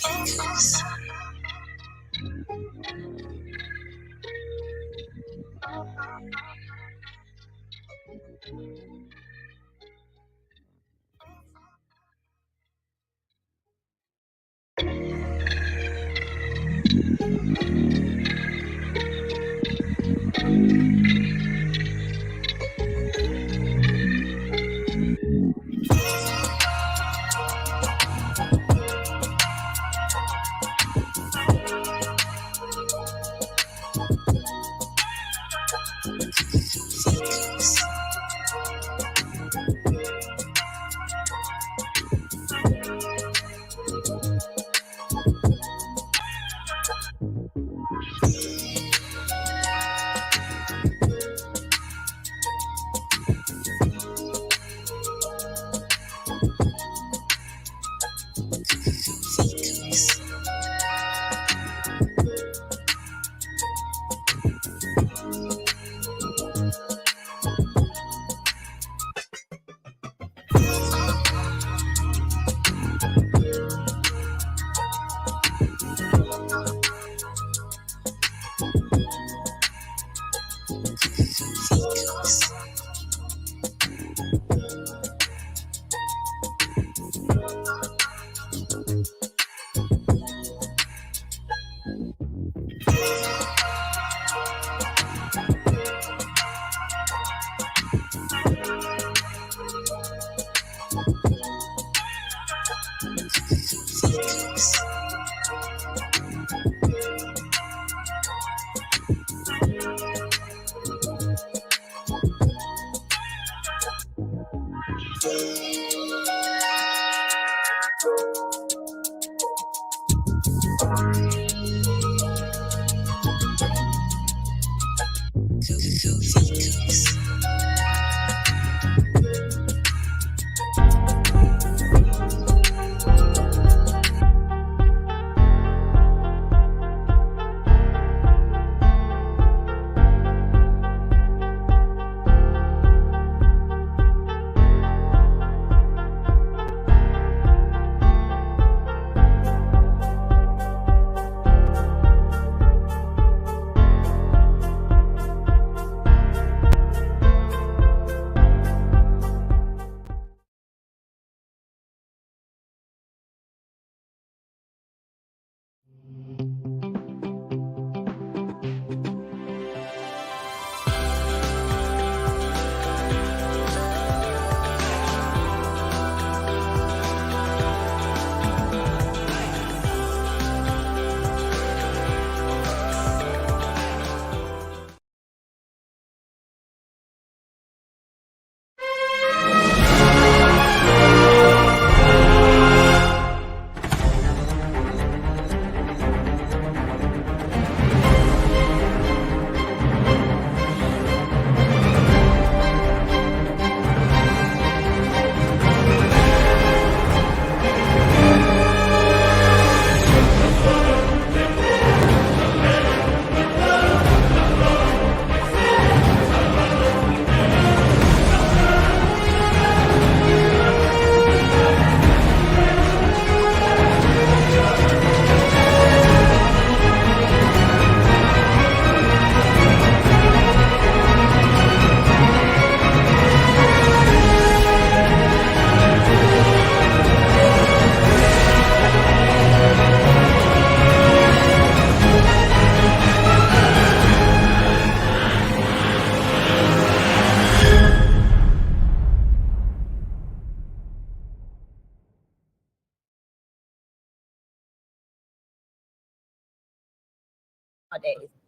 nowadays.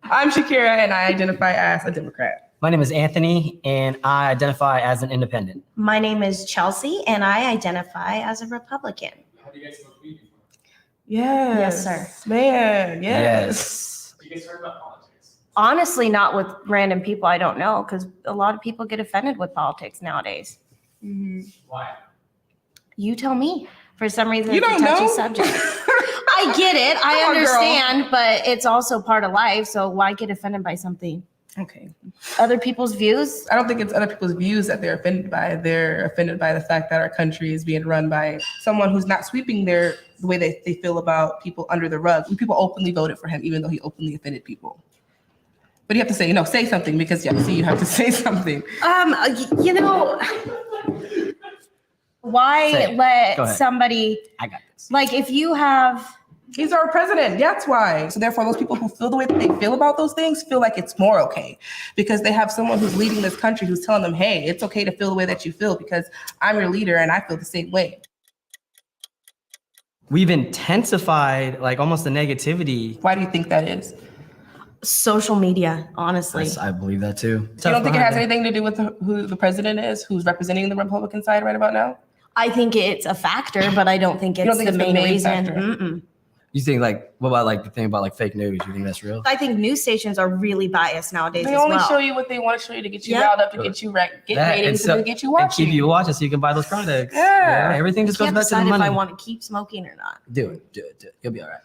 I'm Shakira, and I identify as a Democrat. My name is Anthony, and I identify as an independent. My name is Chelsea, and I identify as a Republican. Have you guys smoked weed before? Yes. Yes, sir. Man, yes. Have you guys heard about politics? Honestly, not with random people I don't know, because a lot of people get offended with politics nowadays. Why? You tell me. For some reason, You it's don't a touchy know? subject. I get it. I Come on, girl. understand, but it's also part of life. So why get offended by something? Okay. Other people's views. I don't think it's other people's views that they're offended by. They're offended by the fact that our country is being run by someone who's not sweeping the way they feel about people under the rug. People openly voted for him, even though he openly offended people. But you have to say, say something because you have to say something. Why Say it. Go let ahead. somebody, I got this. like, if you have, He's our president. That's why. So therefore, those people who feel the way that they feel about those things feel like it's more okay because they have someone who's leading this country who's telling them, hey, it's okay to feel the way that you feel because I'm your leader and I feel the same way. We've intensified like almost the negativity. Why do you think that is? social media, honestly. I believe that too. You don't think it has anything to do with who the president is, who's representing the Republican side right about now? I think it's a factor, but I don't think You don't it's think the it's the main main reason. factor? Mm-mm. You think what about like the thing about like fake news? You think that's real? I think news stations are really biased nowadays They as only well. show you what they want to show you to get you Yep. riled up, to get you get That, ratings, and to get you and watching. keep you watching so you can buy those products. Yeah. Everything just I goes can't back to the decide if money. I want to keep smoking or not. Do it. You'll be all right.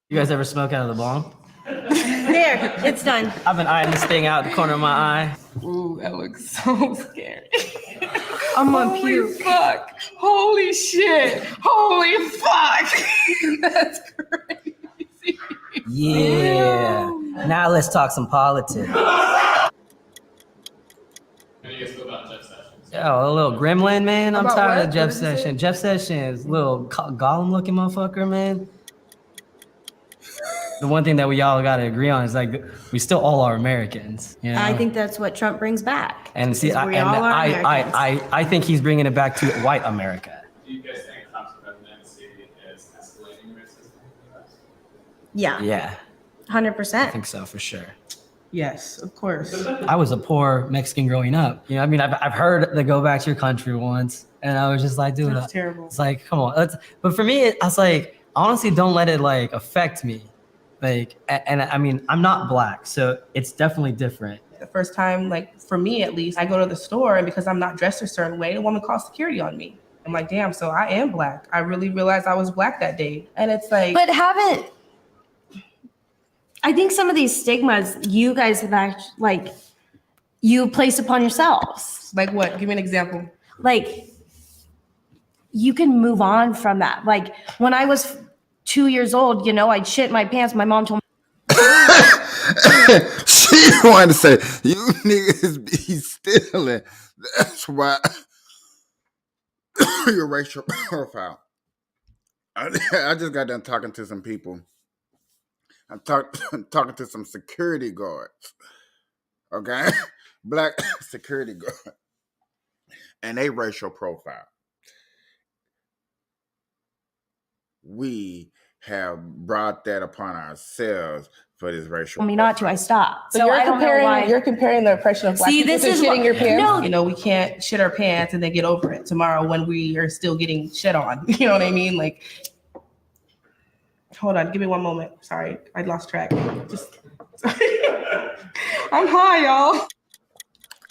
You guys ever smoke out of the bong? There, it's done. I've been eyeing this thing out the corner of my eye. Ooh, that looks so scary. I'm on Holy puke. fuck. Holy shit. Holy fuck. That's crazy. Yeah. Now let's talk some politics. How do you guys feel about Jeff Sessions? Yo, a little gremlin, man. I'm About tired what? of Jeff What did you say? Sessions. Jeff Sessions, little Gollum looking motherfucker, man. The one thing that we all got to agree on is like we still all are Americans. You know? I think that's what Trump brings back. and see, is I, we and all are Americans. I think he's bringing it back to white America. Do you guys think Trump's presidency is escalating racism in the US? Yeah, Yeah, 100%. I think so for sure. Yes, of course. I was a poor Mexican growing up. You know, I mean, I've heard the go back to your country once, and I was just like, dude, That's terrible. it's like, come on. But for me, I was like, honestly, don't let it like affect me. Like, and I mean, I'm not black, so it's definitely different. The first time, like for me at least, I go to the store and because I'm not dressed a certain way, the woman calls security on me. I'm like, damn, so I am black. I really realized I was black that day. And it's like, But I think some of these stigmas you guys have you place upon yourselves. like what? Give me an example. Like, you can move on from that. Like, when I was 2 years old, I'd shit my pants. My mom told me, She wanted to say, you niggas be stealing. That's why your racial profile. I just got done talking to some people. I'm talking to some security guards. Okay? Black security guards. And they racial profile. We have brought that upon ourselves for this racial me not to. I stopped. So, So you're I don't know why. comparing the oppression of black See, people this to is shitting what- your pants. No. We can't shit our pants and then get over it tomorrow when we are still getting shit on. You know what I mean? Like, hold on, give me one moment. Sorry, I lost track. Just, I'm high, y'all.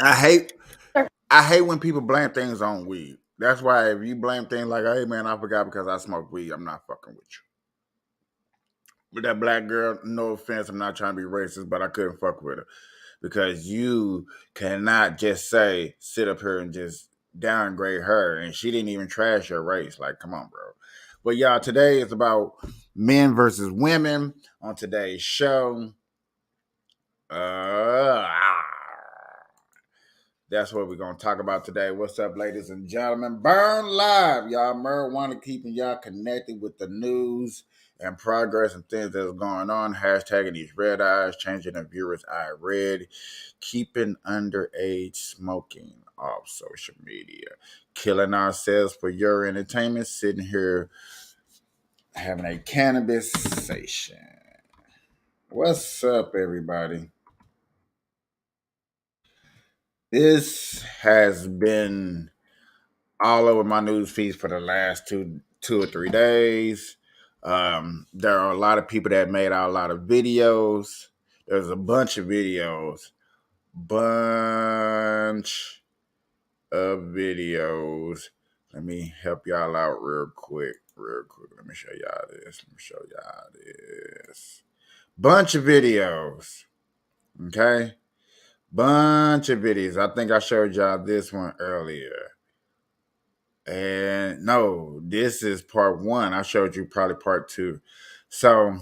I hate when people blame things on weed. That's why if you blame things like, hey man, I forgot because I smoke weed, I'm not fucking with you. With that black girl, no offense, I'm not trying to be racist, but I couldn't fuck with her. Because you cannot just sit up here and just downgrade her. And she didn't even trash your race. Like, come on, bro. But y'all, today is about men versus women on today's show. That's what we're going to talk about today. What's up, ladies and gentlemen? Burn Live. Y'all, marijuana keeping y'all connected with the news and progress and things that's going on. Hashtagging these red eyes, changing the viewers' eye red, keeping underage smoking off social media, killing ourselves for your entertainment, sitting here having a cannabis session. What's up, everybody? This has been all over my news feeds for the last two or 3 days. There are a lot of people that made out a lot of videos. There's a bunch of videos. Let me help y'all out real quick. Let me show y'all this. Bunch of videos. Okay? Bunch of videos. I think I showed y'all this one earlier. And no, this is part one. I showed you probably part two. So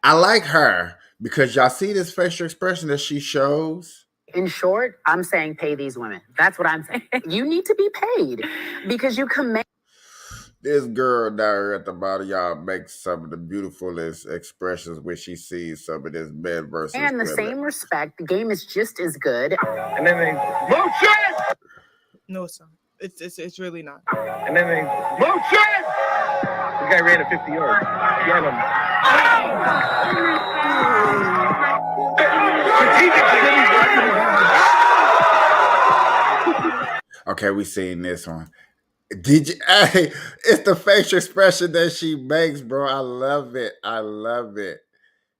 I like her because y'all see this facial expression that she shows. In short, I'm saying pay these women. That's what I'm saying. You need to be paid because you command. This girl down here at the bottom, y'all, makes some of the beautifulest expressions when she sees some of this men versus And the women. same respect, the game is just as good. And then they Lucian! No, it's not. It's really not. And then they Lucian! The guy ran at 50 yards. Get him. Okay, we seen this one. Did you? Hey, it's the facial expression that she makes, bro. I love it. I love it.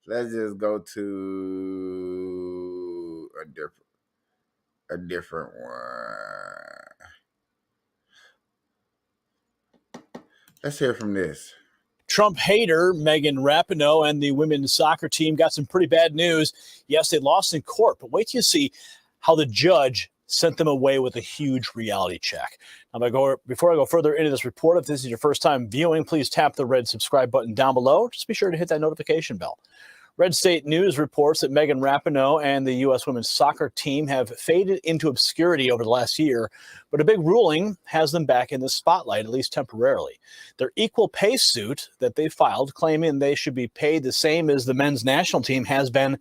Let's just go to a different one. Let's hear from this. Trump hater Megan Rapinoe and the women's soccer team got some pretty bad news. Yes, they lost in court, but wait till you see how the judge sent them away with a huge reality check. Now, before I go further into this report, if this is your first time viewing, please tap the red subscribe button down below. Just be sure to hit that notification bell. Red State News reports that Megan Rapinoe and the U.S. women's soccer team have faded into obscurity over the last year, but a big ruling has them back in the spotlight, at least temporarily. Their equal pay suit that they filed, claiming they should be paid the same as the men's national team, has been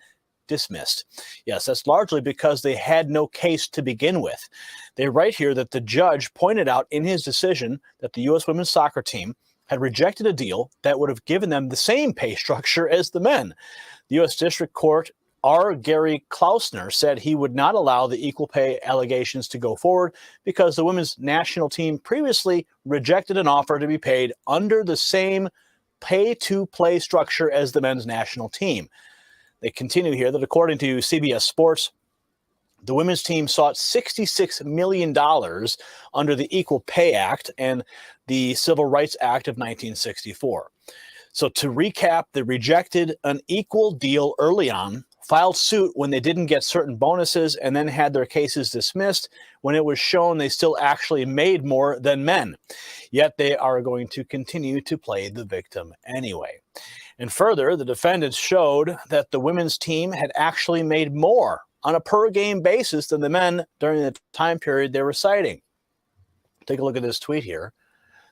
dismissed. Yes, that's largely because they had no case to begin with. They write here that the judge pointed out in his decision that the U.S. women's soccer team had rejected a deal that would have given them the same pay structure as the men. The U.S. District Court R. Gary Klausner said he would not allow the equal pay allegations to go forward because the women's national team previously rejected an offer to be paid under the same pay-to-play structure as the men's national team. They continue here that according to CBS Sports, the women's team sought $66 million under the Equal Pay Act and the Civil Rights Act of 1964. So to recap, they rejected an equal deal early on, filed suit when they didn't get certain bonuses, and then had their cases dismissed when it was shown they still actually made more than men. Yet they are going to continue to play the victim anyway. And further, the defendants showed that the women's team had actually made more on a per-game basis than the men during the time period they were citing. Take a look at this tweet here.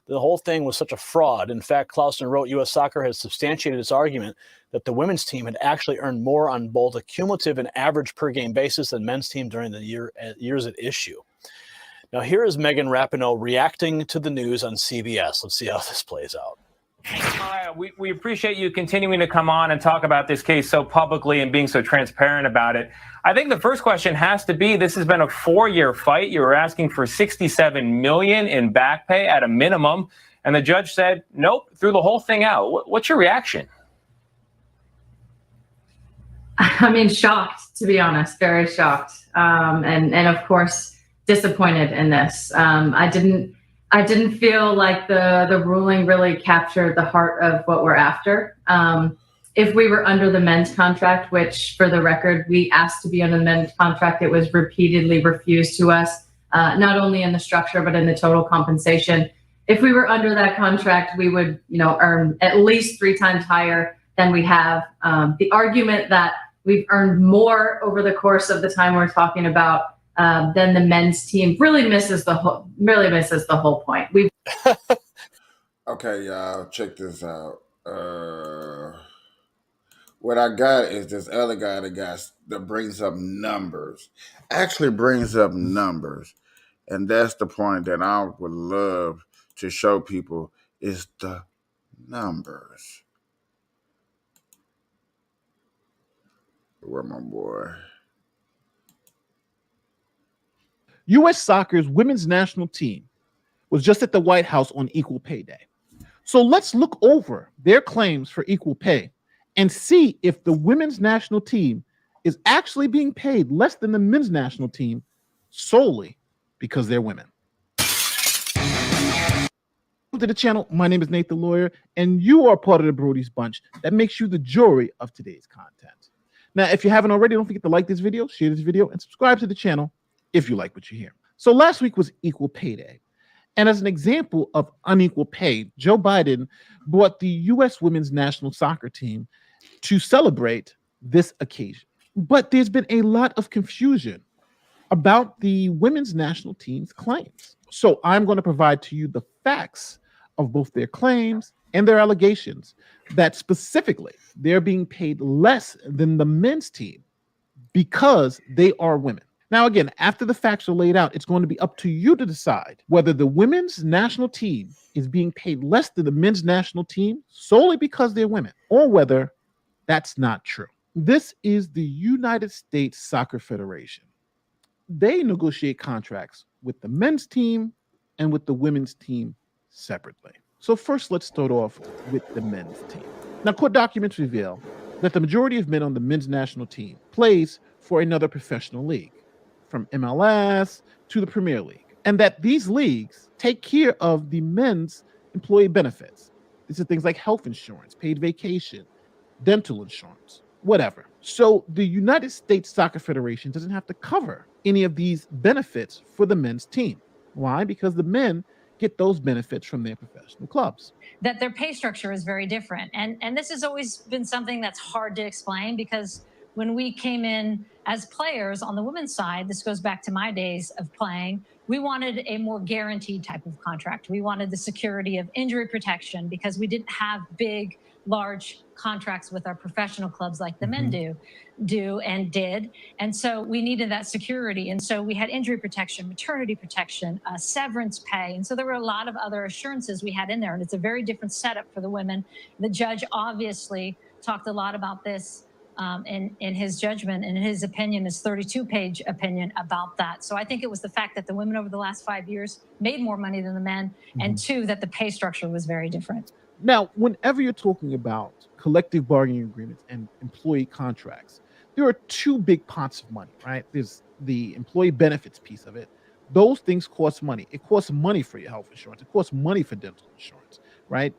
The whole thing was such a fraud. In fact, Klausner wrote, U.S. Soccer has substantiated its argument that the women's team had actually earned more on both a cumulative and average per-game basis than men's team during the years at issue. Now, here is Megan Rapinoe reacting to the news on CBS. Let's see how this plays out. We appreciate you continuing to come on and talk about this case so publicly and being so transparent about it. I think the first question has to be, this has been a 4-year fight. You were asking for $67 million in back pay at a minimum, and the judge said, nope, threw the whole thing out. What's your reaction? I mean, shocked, to be honest, very shocked. And of course, disappointed in this. I didn't feel like the ruling really captured the heart of what we're after. If we were under the men's contract, which for the record, we asked to be under the men's contract, it was repeatedly refused to us, not only in the structure, but in the total compensation. If we were under that contract, we would, earn at least 3 times higher than we have. The argument that we've earned more over the course of the time we're talking about then the men's team really misses the whole point. Okay, y'all, check this out. What I got is this other guy that brings up numbers. Actually brings up numbers. And that's the point that I would love to show people is the numbers. Where my boy? U.S. Soccer's women's national team was just at the White House on Equal Pay Day. So let's look over their claims for equal pay and see if the women's national team is actually being paid less than the men's national team solely because they're women. Welcome to the channel. My name is Nate the Lawyer, and you are part of the Brody's Bunch that makes you the jury of today's content. Now, if you haven't already, don't forget to like this video, share this video, and subscribe to the channel if you like what you hear. So last week was Equal Pay Day. And as an example of unequal pay, Joe Biden brought the U.S. women's national soccer team to celebrate this occasion. But there's been a lot of confusion about the women's national team's claims. So I'm going to provide to you the facts of both their claims and their allegations that specifically they're being paid less than the men's team because they are women. Now, again, after the facts are laid out, it's going to be up to you to decide whether the women's national team is being paid less than the men's national team solely because they're women, or whether that's not true. This is the United States Soccer Federation. They negotiate contracts with the men's team and with the women's team separately. So first, let's start off with the men's team. Now, court documents reveal that the majority of men on the men's national team plays for another professional league, from MLS to the Premier League, and that these leagues take care of the men's employee benefits. These are things like health insurance, paid vacation, dental insurance, whatever. So the United States Soccer Federation doesn't have to cover any of these benefits for the men's team. Why? Because the men get those benefits from their professional clubs. That their pay structure is very different. And this has always been something that's hard to explain, because when we came in as players on the women's side, this goes back to my days of playing, we wanted a more guaranteed type of contract. We wanted the security of injury protection because we didn't have big, large contracts with our professional clubs like the men do and did. And so we needed that security. And so we had injury protection, maternity protection, severance pay. And so there were a lot of other assurances we had in there. And it's a very different setup for the women. The judge obviously talked a lot about this in his judgment, and in his opinion, his 32-page opinion about that. So I think it was the fact that the women over the last 5 years made more money than the men, and two, that the pay structure was very different. Now, whenever you're talking about collective bargaining agreements and employee contracts, there are two big pots of money, right? There's the employee benefits piece of it. Those things cost money. It costs money for your health insurance. It costs money for dental insurance, right?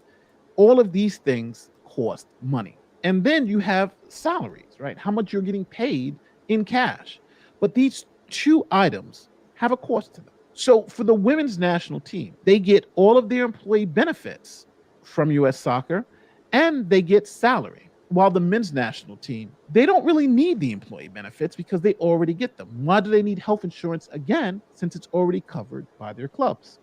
All of these things cost money. And then you have salaries, right? How much you're getting paid in cash. But these two items have a cost to them. So for the women's national team, they get all of their employee benefits from U.S. Soccer, and they get salary. While the men's national team, they don't really need the employee benefits because they already get them. Why do they need health insurance again, since it's already covered by their clubs?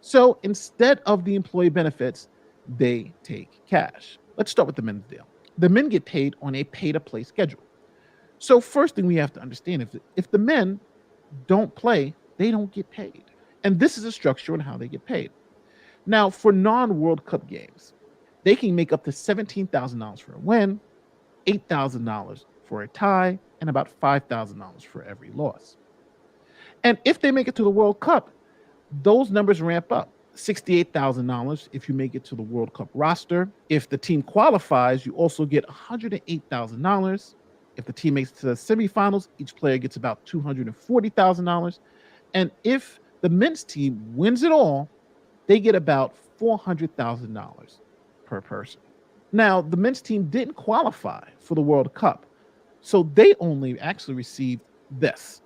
So instead of the employee benefits, they take cash. Let's start with the men's deal. The men get paid on a pay-to-play schedule. So first thing we have to understand is that if the men don't play, they don't get paid. And this is a structure on how they get paid. Now, for non-World Cup games, they can make up to $17,000 for a win, $8,000 for a tie, and about $5,000 for every loss. And if they make it to the World Cup, those numbers ramp up. $68,000 if you make it to the World Cup roster. If the team qualifies, you also get $108,000. If the team makes it to the semifinals, each player gets about $240,000. And if the men's team wins it all, they get about $400,000 per person. Now, the men's team didn't qualify for the World Cup, so they only actually received this.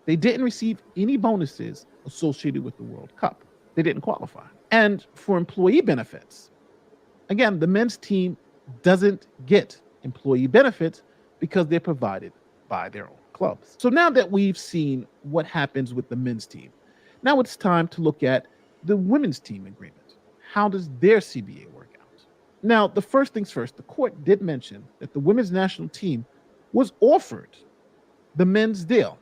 They didn't receive any bonuses associated with the World Cup. They didn't qualify. And for employee benefits, again, the men's team doesn't get employee benefits because they're provided by their own clubs. So now that we've seen what happens with the men's team, now it's time to look at the women's team agreement. How does their CBA work out? Now, the first things first, the court did mention that the women's national team was offered the men's deal,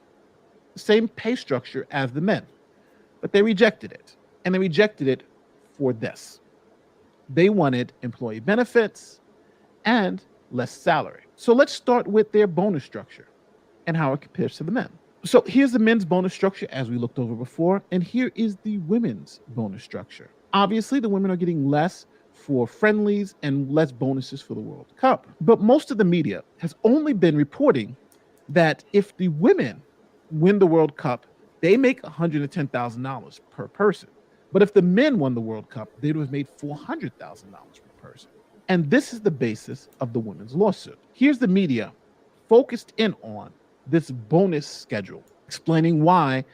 the same pay structure as the men, but they rejected it. And they rejected it for this. They wanted employee benefits and less salary. So let's start with their bonus structure and how it compares to the men. So here's the men's bonus structure as we looked over before, and here is the women's bonus structure. Obviously, the women are getting less for friendlies and less bonuses for the World Cup. But most of the media has only been reporting that if the women win the World Cup, they make $110,000 per person. But if the men won the World Cup, they would have made $400,000 per person. And this is the basis of the women's lawsuit. Here's the media focused in on this bonus schedule, explaining why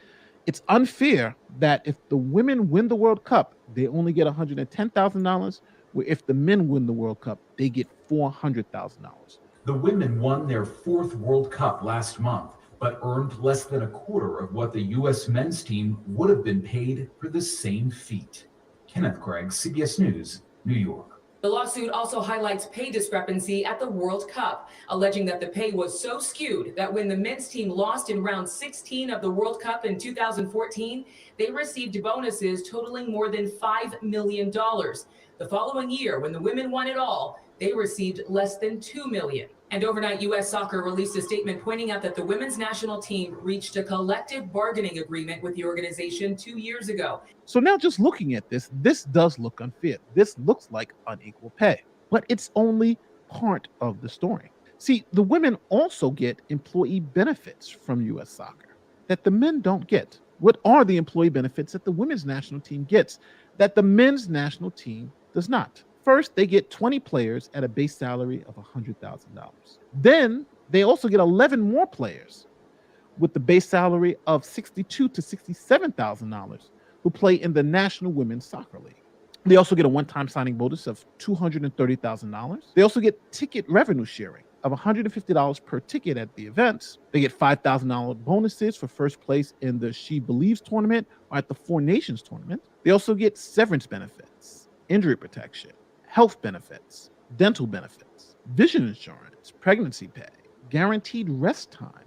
it's unfair that if the women win the World Cup, they only get $110,000, where if the men win the World Cup, they get $400,000. The women won their 4th World Cup last month, but earned less than a quarter of what the U.S. men's team would have been paid for the same feat. Kenneth Gregg, CBS News, New York. The lawsuit also highlights pay discrepancy at the World Cup, alleging that the pay was so skewed that when the men's team lost in round 16 of the World Cup in 2014, they received bonuses totaling more than $5 million. The following year, when the women won it all, they received less than $2 million. And overnight, U.S. Soccer released a statement pointing out that the women's national team reached a collective bargaining agreement with the organization 2 years ago. So now just looking at this does look unfair. This looks like unequal pay, but it's only part of the story. See, the women also get employee benefits from U.S. Soccer that the men don't get. What are the employee benefits that the women's national team gets that the men's national team does not? First, they get 20 players at a base salary of $100,000. Then they also get 11 more players with the base salary of $62,000 to $67,000 who play in the National Women's Soccer League. They also get a one-time signing bonus of $230,000. They also get ticket revenue sharing of $150 per ticket at the events. They get $5,000 bonuses for first place in the She Believes tournament or at the Four Nations tournament. They also get severance benefits, injury protection, health benefits, dental benefits, vision insurance, pregnancy pay, guaranteed rest time,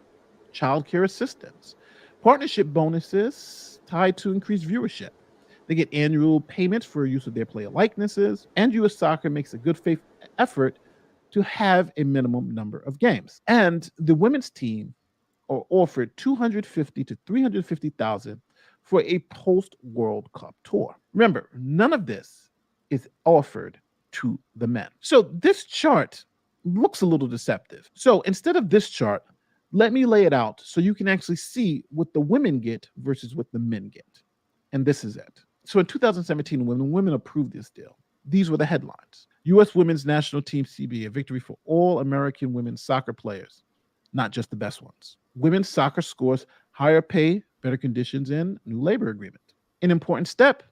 childcare assistance, partnership bonuses tied to increased viewership. They get annual payments for use of their player likenesses, and U.S. Soccer makes a good faith effort to have a minimum number of games. And the women's team are offered $250,000 to $350,000 for a post-World Cup tour. Remember, none of this is offered to the men. So this chart looks a little deceptive. So instead of this chart, let me lay it out so you can actually see what the women get versus what the men get. And this is it. So in 2017, when the women approved this deal, these were the headlines. U.S. Women's National Team CBA, a victory for all American women's soccer players, not just the best ones. Women's soccer scores higher pay, better conditions, and new labor agreement. An important step,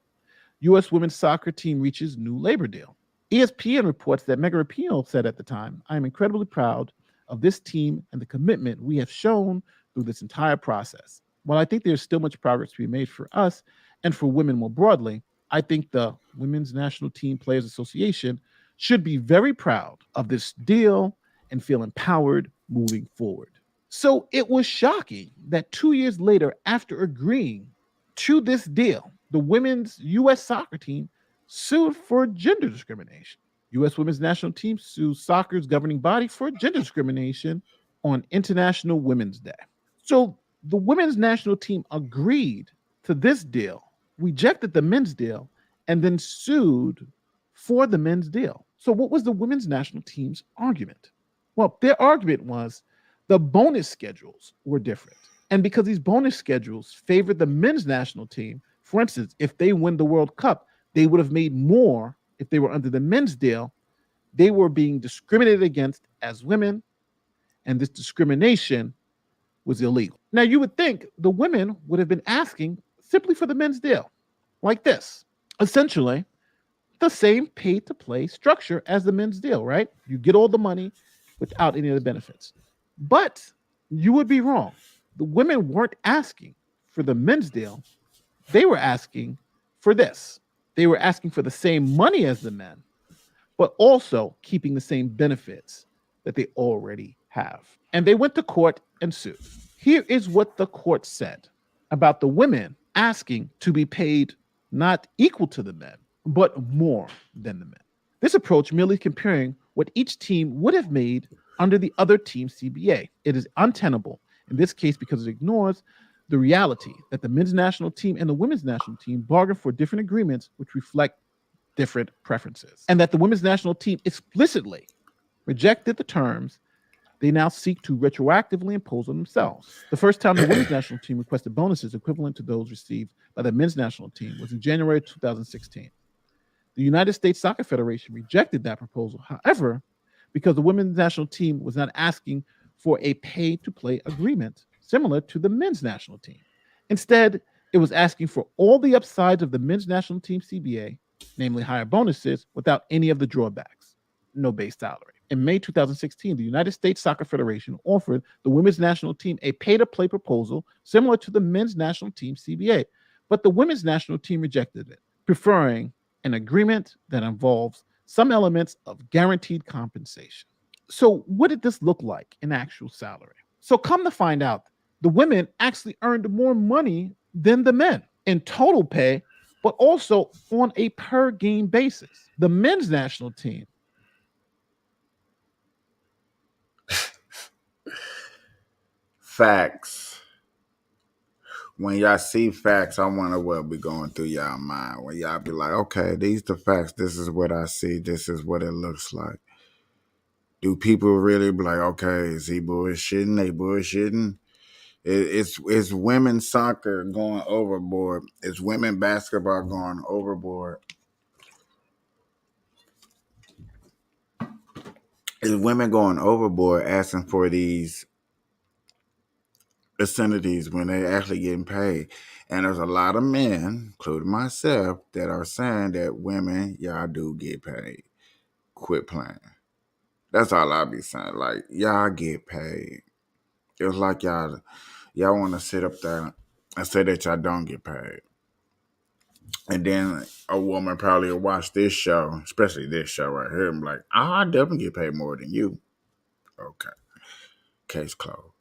U.S. women's soccer team reaches new labor deal. ESPN reports that Megan Rapinoe said at the time, "I am incredibly proud of this team and the commitment we have shown through this entire process. While I think there's still much progress to be made for us and for women more broadly, I think the Women's National Team Players Association should be very proud of this deal and feel empowered moving forward." So it was shocking that 2 years later, after agreeing to this deal, the women's U.S. soccer team sued for gender discrimination. U.S. Women's National Team sues soccer's governing body for gender discrimination on International Women's Day. So the women's national team agreed to this deal, rejected the men's deal, and then sued for the men's deal. So what was the women's national team's argument? Well, their argument was the bonus schedules were different. And because these bonus schedules favored the men's national team, for instance, if they win the World Cup, they would have made more if they were under the men's deal. They were being discriminated against as women, and this discrimination was illegal. Now, you would think the women would have been asking simply for the men's deal, like this. Essentially, the same pay-to-play structure as the men's deal, right? You get all the money without any of the benefits. But you would be wrong. The women weren't asking for the men's deal. They were asking for this. They were asking for the same money as the men, but also keeping the same benefits that they already have. And they went to court and sued. Here is what the court said about the women asking to be paid not equal to the men, but more than the men. This approach merely comparing what each team would have made under the other team's CBA. It is untenable in this case because it ignores the reality that the men's national team and the women's national team bargained for different agreements which reflect different preferences, and that the women's national team explicitly rejected the terms they now seek to retroactively impose on themselves. The first time the women's national team requested bonuses equivalent to those received by the men's national team was in January 2016. The United States Soccer Federation rejected that proposal, however, because the women's national team was not asking for a pay-to-play agreement similar to the men's national team. Instead, it was asking for all the upsides of the men's national team CBA, namely higher bonuses, without any of the drawbacks, no base salary. In May 2016, the United States Soccer Federation offered the women's national team a pay-to-play proposal similar to the men's national team CBA, but the women's national team rejected it, preferring an agreement that involves some elements of guaranteed compensation. So what did this look like in actual salary? So come to find out, the women actually earned more money than the men in total pay, but also on a per game basis. The men's national team Facts. When y'all see facts, I wonder what be going through y'all mind. When y'all be like, okay, these the facts. This is what I see. This is what it looks like. Do people really be like, okay, is he bullshitting? They bullshitting? It's women's soccer going overboard. It's women basketball going overboard. It's women going overboard asking for these obscenities when they actually getting paid. And there's a lot of men, including myself, that are saying that women, y'all do get paid. Quit playing. That's all I be saying. Like, y'all get paid. It's like y'all want to sit up there and say that y'all don't get paid. And then a woman probably will watch this show, especially this show right here, and be like, I definitely get paid more than you. Okay. Case closed.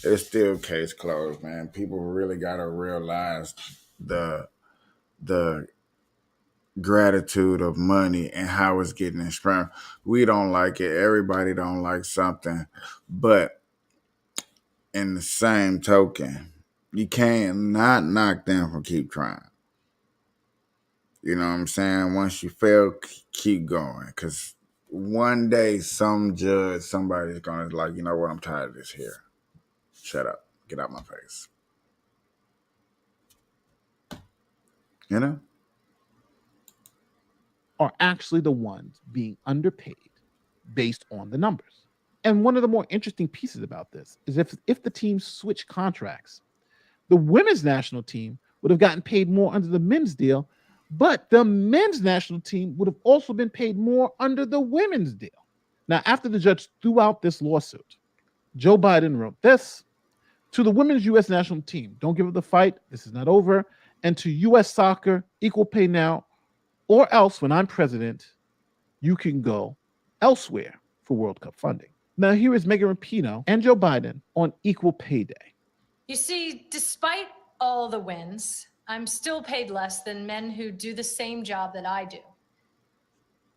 It's still case closed, man. People really gotta realize the gratitude of money and how it's getting explained. We don't like it. Everybody don't like something. But in the same token, you can't not knock them from keep trying. You know what I'm saying? Once you fail, keep going. Because one day some judge, somebody's going to like, you know what, I'm tired of this here. Shut up. Get out my face. You know? are actually the ones being underpaid based on the numbers. And one of the more interesting pieces about this is if the teams switch contracts, the women's national team would have gotten paid more under the men's deal, but the men's national team would have also been paid more under the women's deal. Now, after the judge threw out this lawsuit, Joe Biden wrote this: to the women's U.S. national team, don't give up the fight. This is not over. And to U.S. soccer, equal pay now, or else when I'm president, you can go elsewhere for World Cup funding. Now, here is Megan Rapinoe and Joe Biden on Equal Pay Day. You see, despite all the wins, I'm still paid less than men who do the same job that I do.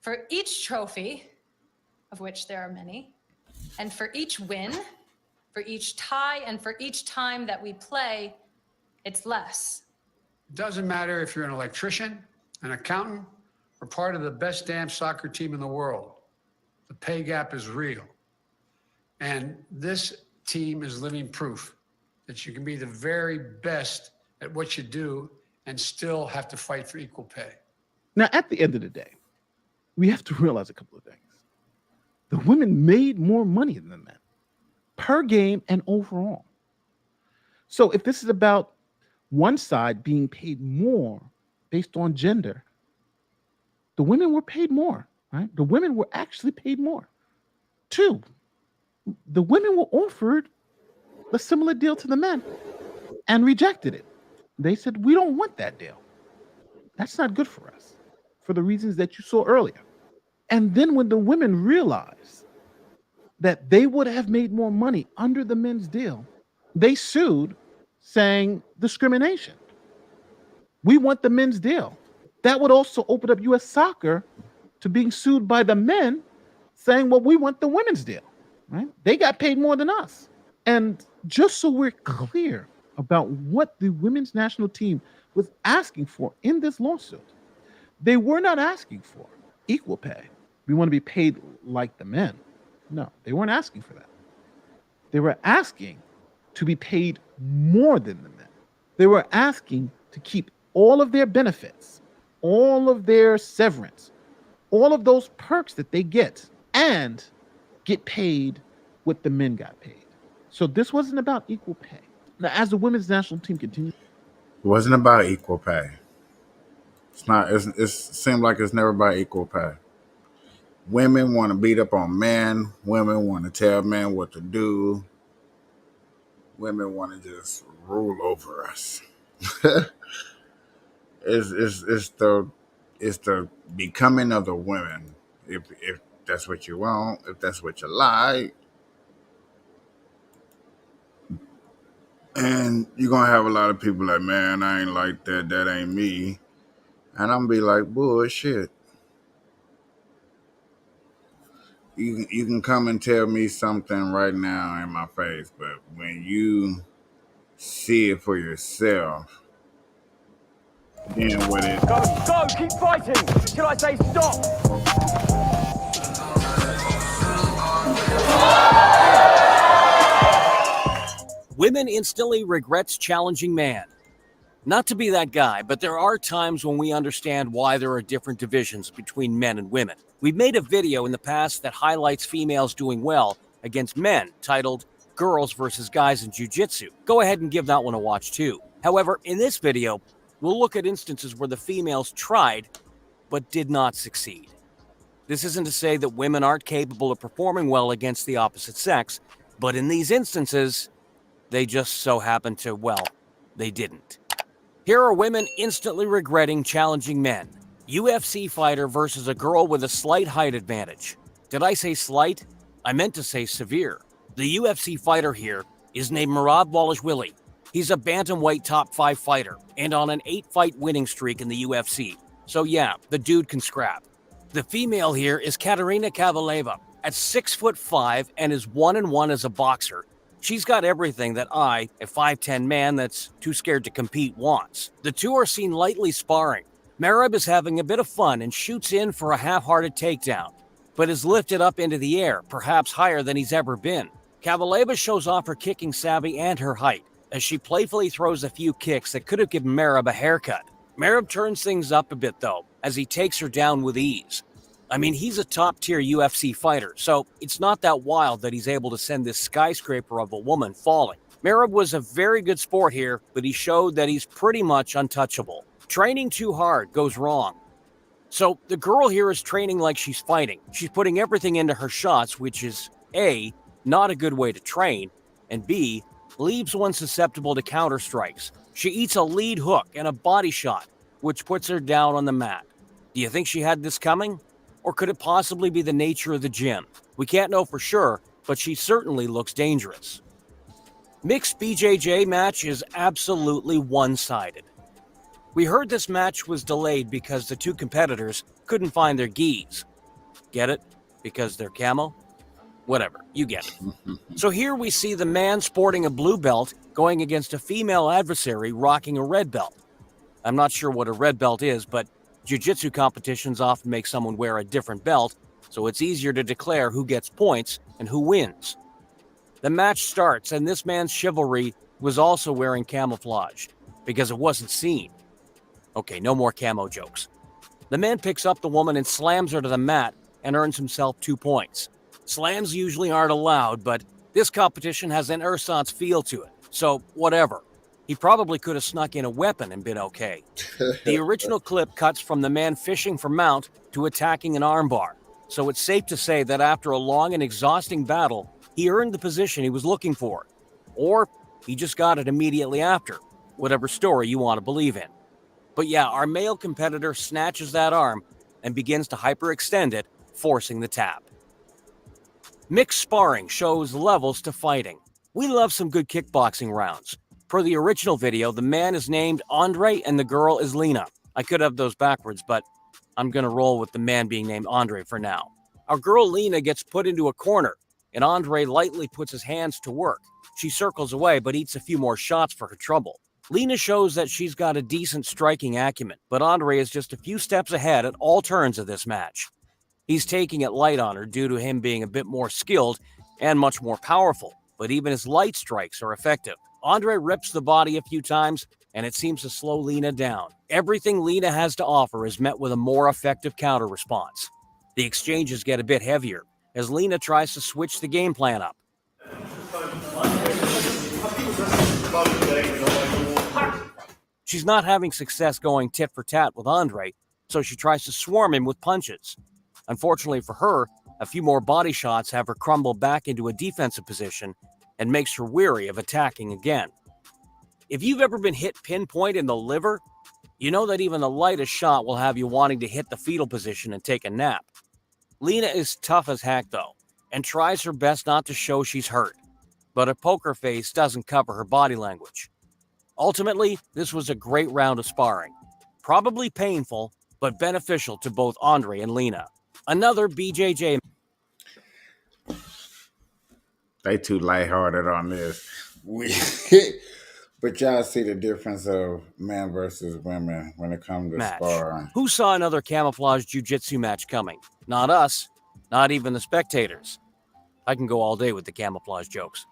For each trophy, of which there are many, and for each win, for each tie, and for each time that we play, it's less. It doesn't matter if you're an electrician, an accountant, or part of the best damn soccer team in the world. The pay gap is real. And this team is living proof that you can be the very best at what you do and still have to fight for equal pay. Now, at the end of the day, we have to realize a couple of things. The women made more money than the men per game and overall. So if this is about one side being paid more based on gender, the women were paid more, right? The women were actually paid more. Two, the women were offered a similar deal to the men and rejected it. They said, we don't want that deal. That's not good for us for the reasons that you saw earlier. And then when the women realized that they would have made more money under the men's deal, they sued, saying discrimination. We want the men's deal. That would also open up U.S. soccer to being sued by the men, saying, well, we want the women's deal, right? They got paid more than us. And just so we're clear about what the women's national team was asking for in this lawsuit, they were not asking for equal pay. We want to be paid like the men. No, they weren't asking for that. They were asking to be paid more than the men. They were asking to keep all of their benefits, all of their severance, all of those perks that they get, and get paid what the men got paid. So this wasn't about equal pay. Now, as the women's national team continues, It wasn't about equal pay. It's not. It seems like it's never about equal pay. Women want to beat up on men. Women want to tell men what to do. Women want to just rule over us. It's the becoming of the women. If that's what you want, if that's what you like, and you're gonna have a lot of people like, man, I ain't like that. That ain't me. And I'm gonna be like, bullshit. You can come and tell me something right now in my face, but when you see it for yourself, then what it Go, keep fighting. Till I say stop. Women instantly regrets challenging man. Not to be that guy, but there are times when we understand why there are different divisions between men and women. We've made a video in the past that highlights females doing well against men, titled Girls versus Guys in Jiu-Jitsu. Go ahead and give that one a watch too. However, in this video, we'll look at instances where the females tried, but did not succeed. This isn't to say that women aren't capable of performing well against the opposite sex, but in these instances, they just so happen to, well, they didn't. Here are women instantly regretting challenging men. UFC fighter versus a girl with a slight height advantage. Did I say slight? I meant to say severe. The UFC fighter here is named Merab Dvalishvili. He's a bantamweight top 5 fighter and on an 8-fight winning streak in the UFC. So yeah, the dude can scrap. The female here is Katerina Kavaleva. At 6'5" and is 1-1 as a boxer, she's got everything that I, a 5'10" man that's too scared to compete, wants. The two are seen lightly sparring. Merab is having a bit of fun and shoots in for a half-hearted takedown, but is lifted up into the air, perhaps higher than he's ever been. Kavaleva shows off her kicking savvy and her height, as she playfully throws a few kicks that could have given Merab a haircut. Merab turns things up a bit though, as he takes her down with ease. I mean, he's a top-tier UFC fighter, so it's not that wild that he's able to send this skyscraper of a woman falling. Merab was a very good sport here, but he showed that he's pretty much untouchable. Training too hard goes wrong. So the girl here is training like she's fighting. She's putting everything into her shots, which is A, not a good way to train, and B, leaves one susceptible to counter strikes. She eats a lead hook and a body shot, which puts her down on the mat. Do you think she had this coming? Or could it possibly be the nature of the gym? We can't know for sure, but she certainly looks dangerous. Mixed BJJ match is absolutely one-sided. We heard this match was delayed because the two competitors couldn't find their gis. Get it? Because they're camo? Whatever, you get it. So here we see the man sporting a blue belt going against a female adversary rocking a red belt. I'm not sure what a red belt is, but jiu-jitsu competitions often make someone wear a different belt, so it's easier to declare who gets points and who wins. The match starts, and this man's chivalry was also wearing camouflage, because it wasn't seen. Okay, no more camo jokes. The man picks up the woman and slams her to the mat and earns himself 2 points. Slams usually aren't allowed, but this competition has an ersatz feel to it, so whatever. He probably could have snuck in a weapon and been okay. The original clip cuts from the man fishing for mount to attacking an armbar, so it's safe to say that after a long and exhausting battle, he earned the position he was looking for. Or he just got it immediately after, whatever story you want to believe in. But yeah, our male competitor snatches that arm and begins to hyperextend it, forcing the tap. Mixed sparring shows levels to fighting. We love some good kickboxing rounds. Per the original video, the man is named Andre and the girl is Lena. I could have those backwards, but I'm going to roll with the man being named Andre for now. Our girl Lena gets put into a corner, and Andre lightly puts his hands to work. She circles away, but eats a few more shots for her trouble. Lena shows that she's got a decent striking acumen, but Andre is just a few steps ahead at all turns of this match. He's taking it light on her due to him being a bit more skilled and much more powerful, but even his light strikes are effective. Andre rips the body a few times, and it seems to slow Lena down. Everything Lena has to offer is met with a more effective counter response. The exchanges get a bit heavier as Lena tries to switch the game plan up. She's not having success going tit for tat with Andre, so she tries to swarm him with punches. Unfortunately for her, a few more body shots have her crumble back into a defensive position and makes her weary of attacking again. If you've ever been hit pinpoint in the liver, you know that even the lightest shot will have you wanting to hit the fetal position and take a nap. Lena is tough as heck though, and tries her best not to show she's hurt, but a poker face doesn't cover her body language. Ultimately, this was a great round of sparring. Probably painful, but beneficial to both Andre and Lena. Another BJJ. They too lighthearted on this. But y'all see the difference of men versus women when it comes to match. sparring. Who saw another camouflage jiu-jitsu match coming? Not us, not even the spectators. I can go all day with the camouflage jokes.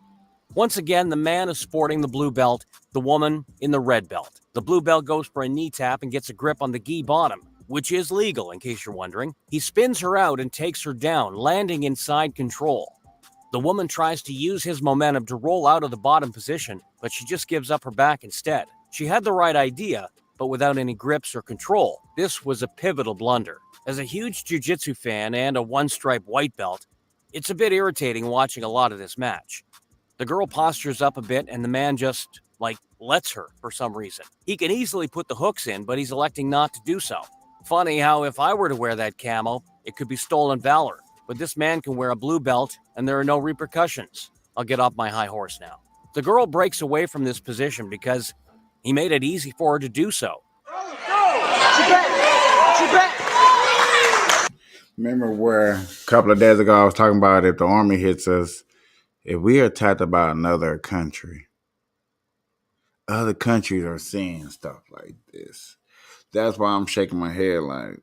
Once again, the man is sporting the blue belt, the woman in the red belt. The blue belt goes for a knee tap and gets a grip on the gi bottom, which is legal in case you're wondering. He spins her out and takes her down, landing inside control. The woman tries to use his momentum to roll out of the bottom position, but she just gives up her back instead. She had the right idea, but without any grips or control. This was a pivotal blunder. As a huge jiu-jitsu fan and a one-stripe white belt, it's a bit irritating watching a lot of this match. The girl postures up a bit and the man just, lets her for some reason. He can easily put the hooks in, but he's electing not to do so. Funny how if I were to wear that camo, it could be stolen valor. But this man can wear a blue belt and there are no repercussions. I'll get off my high horse now. The girl breaks away from this position because he made it easy for her to do so. Remember where a couple of days ago I was talking about if the army hits us, if we are attacked by another country, other countries are seeing stuff like this. That's why I'm shaking my head like,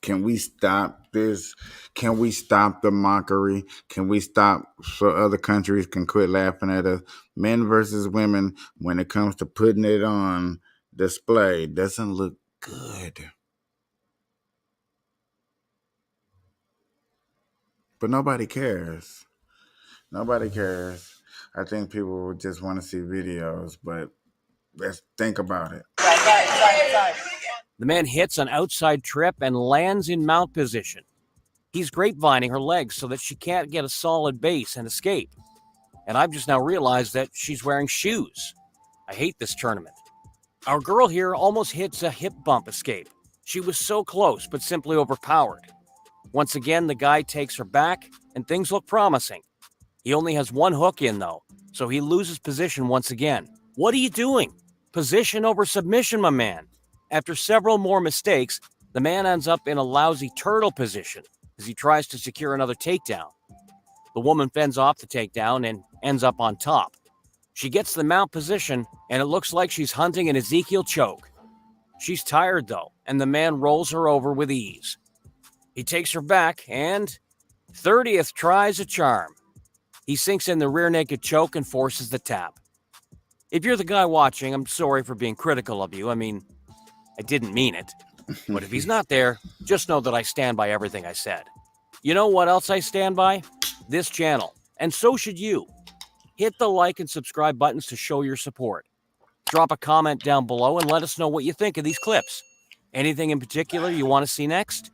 can we stop this? Can we stop the mockery? Can we stop so other countries can quit laughing at us? Men versus women, when it comes to putting it on display, doesn't look good. But nobody cares. Nobody cares. I think people just want to see videos, but let's think about it. The man hits an outside trip and lands in mount position. He's grapevining her legs so that she can't get a solid base and escape. And I've just now realized that she's wearing shoes. I hate this tournament. Our girl here almost hits a hip bump escape. She was so close, but simply overpowered. Once again, the guy takes her back, and things look promising. He only has one hook in, though, so he loses position once again. What are you doing? Position over submission, my man. After several more mistakes, the man ends up in a lousy turtle position as he tries to secure another takedown. The woman fends off the takedown and ends up on top. She gets the mount position, and it looks like she's hunting an Ezekiel choke. She's tired, though, and the man rolls her over with ease. He takes her back, and 30th tries a charm. He sinks in the rear naked choke and forces the tap. If you're the guy watching, I'm sorry for being critical of you. I mean, I didn't mean it. But if he's not there, just know that I stand by everything I said. You know what else I stand by? This channel. And so should you. Hit the like and subscribe buttons to show your support. Drop a comment down below and let us know what you think of these clips. Anything in particular you want to see next?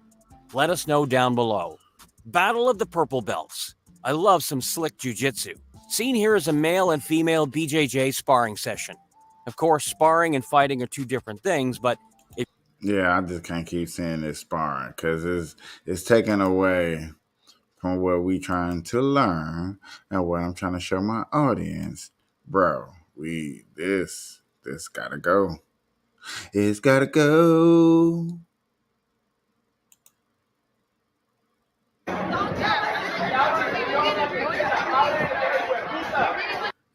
Let us know down below. Battle of the Purple Belts. I love some slick jiu-jitsu. Seen here is a male and female BJJ sparring session. Of course, sparring and fighting are two different things, but yeah, I just can't keep saying this sparring because it's taken away from what we trying to learn and what I'm trying to show my audience. Bro, this gotta go. It's gotta go.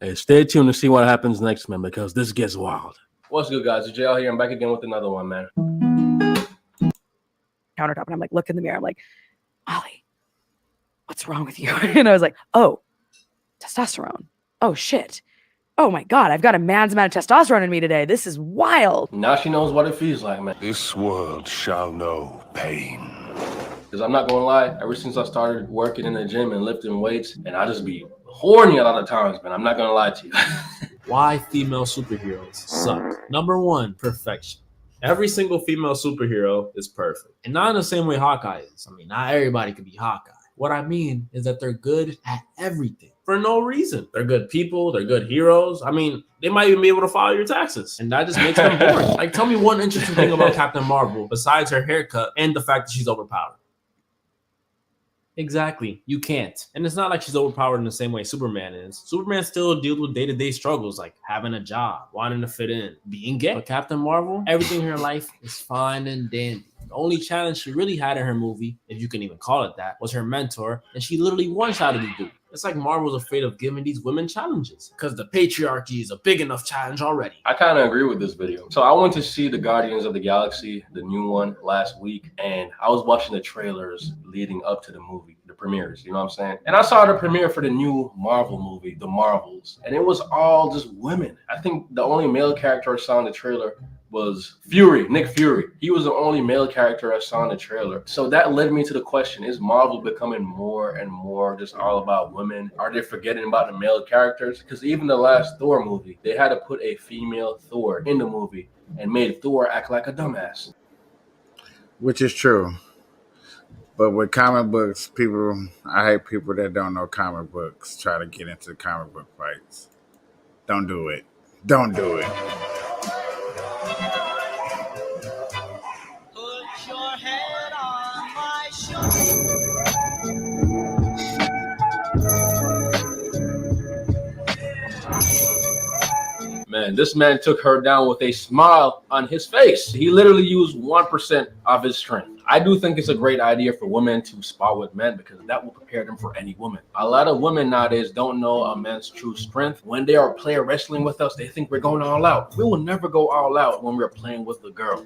Hey, stay tuned to see what happens next, man, because this gets wild. What's good, guys? It's JL here. I'm back again with another one, man. Countertop, and I'm like, look in the mirror. I'm like, Ollie, what's wrong with you? And I was like, oh, testosterone. Oh, shit. oh my God, I've got a man's amount of testosterone in me today. This is wild. Now she knows what it feels like, man. This world shall know pain. Because I'm not going to lie, ever since I started working in the gym and lifting weights, and I just be horny a lot of times, man. I'm not going to lie to you. Why female superheroes suck? Number one, perfection. Every single female superhero is perfect. And not in the same way Hawkeye is. I mean, not everybody can be Hawkeye. What I mean is that they're good at everything for no reason. They're good people. They're good heroes. I mean, they might even be able to file your taxes. And that just makes them boring. Like, tell me one interesting thing about Captain Marvel besides her haircut and the fact that she's overpowered. Exactly. You can't. And it's not like she's overpowered in the same way Superman is. Superman still deals with day-to-day struggles like having a job, wanting to fit in, being gay. But Captain Marvel, everything in her life is fine and dandy. The only challenge she really had in her movie, if you can even call it that, was her mentor, and she literally one-shotted the dude. It's like Marvel's afraid of giving these women challenges because the patriarchy is a big enough challenge already. I kind of agree with this video. So I went to see the Guardians of the Galaxy, the new one, last week, and I was watching the trailers leading up to the movie, the premieres, you know what I'm saying? And I saw the premiere for the new Marvel movie, The Marvels, and it was all just women. I think the only male character I saw in the trailer was Fury, Nick Fury. He was the only male character I saw in the trailer. So that led me to the question, is Marvel becoming more and more just all about women? Are they forgetting about the male characters? Because even the last Thor movie, they had to put a female Thor in the movie and made Thor act like a dumbass. Which is true. But with comic books, people, I hate people that don't know comic books try to get into comic book fights. Don't do it. Don't do it. Man, this man took her down with a smile on his face. He literally used 1% of his strength. I do think it's a great idea for women to spar with men because that will prepare them for any woman. A lot of women nowadays don't know a man's true strength. When they are player wrestling with us, they think we're going all out. We will never go all out when we're playing with the girl.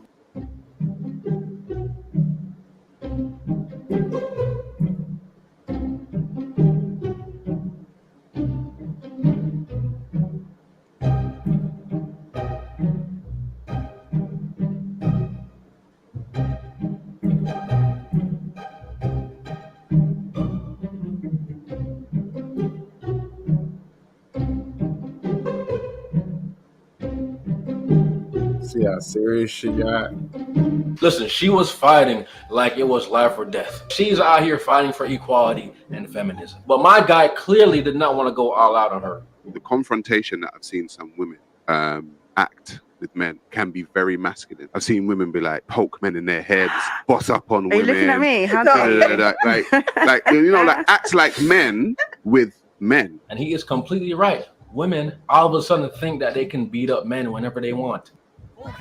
See how serious she got? Listen, she was fighting like it was life or death. She's out here fighting for equality and feminism. But my guy clearly did not want to go all out on her. The confrontation that I've seen some women act with men can be very masculine. I've seen women be like, poke men in their heads, boss up on women. Are you looking at me? How like, you know, like act like men with men. And he is completely right. Women all of a sudden think that they can beat up men whenever they want. Come on!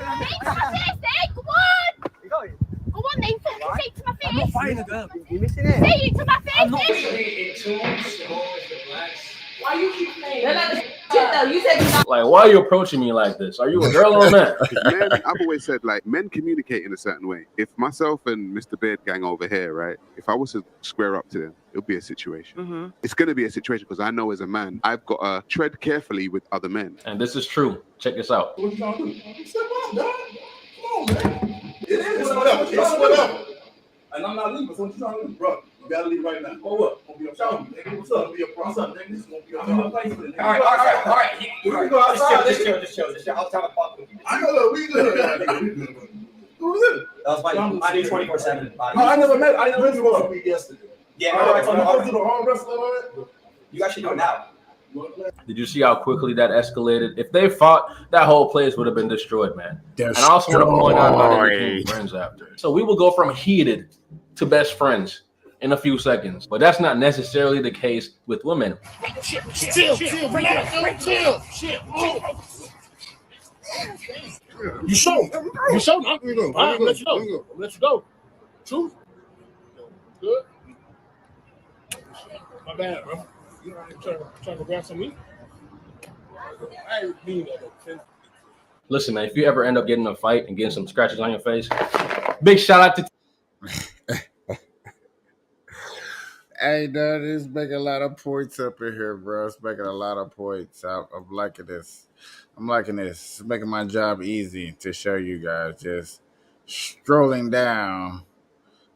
Go on then, fucking say it to my face! I'm not fighting a girl. You're missing it. Say it to my face! I'm not Why you keep saying that? Like, why are you approaching me like this? Are you a girl or a man? Men, I've always said, like, men communicate in a certain way. If myself and Mr. Beard gang over here, right, if I was to square up to them, it'll be a situation. Mm-hmm. It's going to be a situation because I know as a man, I've got to tread carefully with other men. And this is true. Check this out. What you trying to do? Step up, dog. Come on, man. It is whatever. It's whatever. And I'm not leaving. So what you trying to do, bro? You gotta leave right now. Oh what? Gonna be a problem. Nigga, what's up? Be a problem. What's up, nigga? This is gonna be a place for it. All right. You go outside. Just chill. I was trying to fuck with you. I know that we good. Who was it? That was my dude 24/7. I never met you last week yesterday. Yeah, I told you the arm wrestling on it. You guys should do it now. Did you see how quickly that escalated? If they fought, that whole place would have been destroyed, man. And I also want to point out how they became friends after. So we will go from heated to best friends in a few seconds. But that's not necessarily the case with women. Chill. You show. All right, let you go. Truth. Good. My bad, bro. You know, trying to grab some meat. I ain't mean that. Listen, man, if you ever end up getting in a fight and getting some scratches on your face, big shout out to Hey, dude, it's making a lot of points up in here, bro. It's making a lot of points. I'm liking this. I'm liking this. It's making my job easy to show you guys. Just strolling down.